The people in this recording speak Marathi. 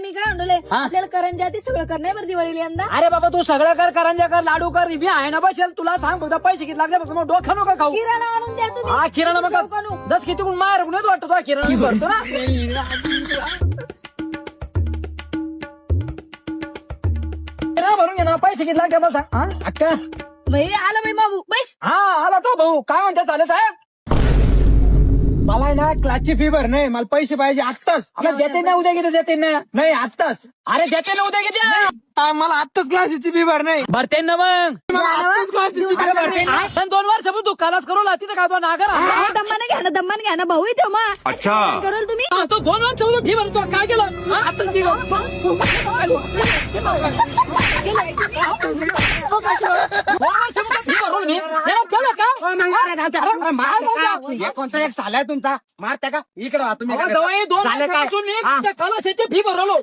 मी काय म्हणले आपल्याला करंजा ते सगळं करणार बरं दिवाळीला यंदा. अरे बाबा तू सगळं कर, करंजा कर, लाडू कर, मी आहे ना बसेल. तुला सांग फक्त पैसे किती लागले, फक्त मग डोखा नको खाऊ. किराणा आणून द्या तुम्ही. हा किराणा मग जाऊ का नु? दस किती कोण मार गुन्हेच वाटतो तो किराणा मी भरतो ना. किराणा भरून घे ना, पैसे किती लागले मला सांग. हा? अक्का बाई आला बाई बाबू बस. हा आला तो भाऊ. काय म्हणते चालेल साहेब? मला आहे ना क्लासची फी भर नाही, मला पैसे पाहिजे आत्ताच. अरे देते ना उद्या किती देते ना. नाही आत्ताच. अरे देते ना उद्या किती. मला आत्ताच क्लासची फी भर नाही. भरते ना मग. मला आत्ताच क्लासची फी अरे भरते ना. पण 2 वर्ष तू कालाच करू लागती ना, काय तो नागर अहो, दम्माने घ्या ना दम्माने घ्या ना भाऊ इथे मग. अच्छा. करेल तुम्ही. हा, तो 2 वर्ष फी भरतो. काय केलं हा? आताच फी कोणता एक साला आहे तुमचा, मार त्या का इकडे तुम्ही फी भरवलो.